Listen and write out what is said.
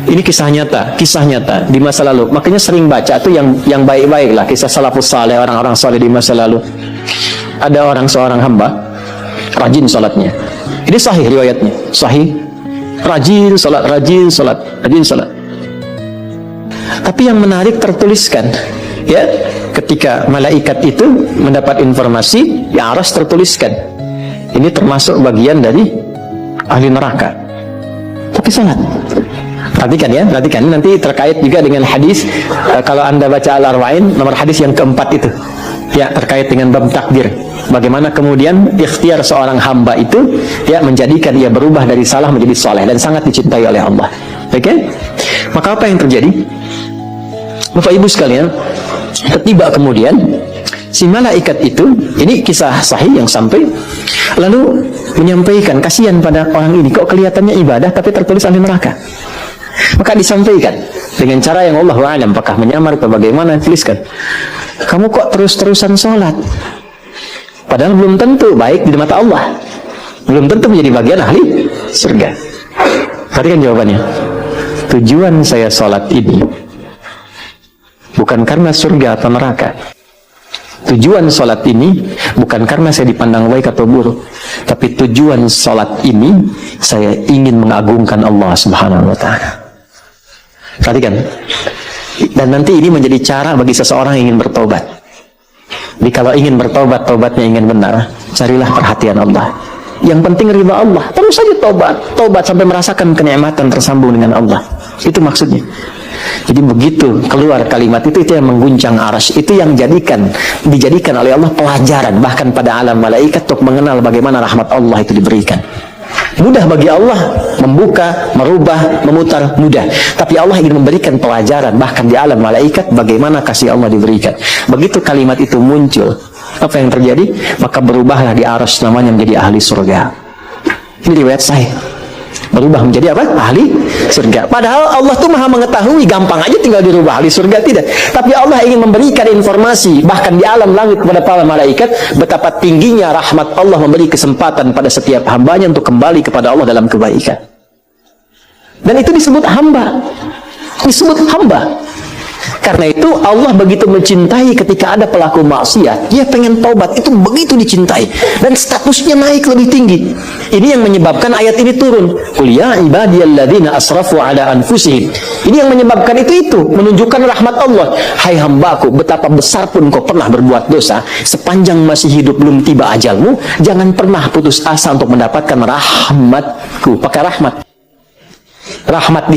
Ini kisah nyata di masa lalu. Makanya sering baca tuh yang baik-baik lah, kisah salafus saleh, orang-orang saleh di masa lalu. Ada seorang hamba rajin salatnya. Ini sahih riwayatnya, sahih. Rajin salat. Tapi yang menarik tertuliskan, ya, ketika malaikat itu mendapat informasi, ya aras tertuliskan. Ini termasuk bagian dari ahli neraka. Tapi salat. Perhatikan ya, nanti terkait juga dengan hadis, kalau Anda baca Al-Arba'in, nomor hadis yang keempat itu, ya, terkait dengan bab takdir. Bagaimana kemudian ikhtiar seorang hamba itu, ya, menjadikan dia berubah dari salah menjadi saleh dan sangat dicintai oleh Allah. Oke? Maka apa yang terjadi? Bapak Ibu sekalian, tiba kemudian si malaikat itu, ini kisah sahih yang sampai, lalu menyampaikan, kasihan pada orang ini, kok kelihatannya ibadah tapi tertulis ahli neraka. Maka disampaikan dengan cara yang Allahu a'lam, apakah menyamar atau bagaimana, tuliskan, kamu kok terus-terusan sholat, padahal belum tentu baik di mata Allah, belum tentu menjadi bagian ahli surga. Perhatikan jawabannya, tujuan saya sholat ini bukan karena surga atau neraka. Tujuan sholat ini bukan karena saya dipandang baik atau buruk, tapi tujuan sholat ini saya ingin mengagungkan Allah Subhanahu wa Ta'ala. Perhatikan, dan nanti ini menjadi cara bagi seseorang yang ingin bertobat. Jadi kalau ingin bertobat, tobatnya ingin benar, carilah perhatian Allah. Yang penting ridha Allah, terus saja tobat sampai merasakan kenikmatan tersambung dengan Allah. Itu maksudnya. Jadi begitu keluar kalimat itu yang mengguncang arsy, itu yang dijadikan oleh Allah pelajaran bahkan pada alam malaikat untuk mengenal bagaimana rahmat Allah itu diberikan. Mudah bagi Allah membuka, merubah, memutar, mudah. Tapi Allah ingin memberikan pelajaran bahkan di alam malaikat bagaimana kasih Allah diberikan. Begitu kalimat itu muncul, apa yang terjadi? Maka berubahlah di arsy namanya menjadi ahli surga. Ini riwayat sahih. Berubah menjadi apa? Ahli surga. Padahal Allah tuh maha mengetahui, gampang aja tinggal dirubah ahli surga, tidak. Tapi Allah ingin memberikan informasi bahkan di alam langit kepada para malaikat betapa tingginya rahmat Allah memberi kesempatan pada setiap hambanya untuk kembali kepada Allah dalam kebaikan. Dan itu disebut hamba. Disebut hamba. Karena itu Allah begitu mencintai ketika ada pelaku maksiat, dia pengen taubat, itu begitu dicintai dan statusnya naik lebih tinggi. Ini yang menyebabkan ayat ini turun. Qul ya ibadiyalladzina asrafu ala anfusihim. Ini yang menyebabkan itu menunjukkan rahmat Allah. Hai hambaku, betapa besar pun kau pernah berbuat dosa, sepanjang masih hidup belum tiba ajalmu, jangan pernah putus asa untuk mendapatkan rahmatku. Pakai rahmat. Rahmat di sini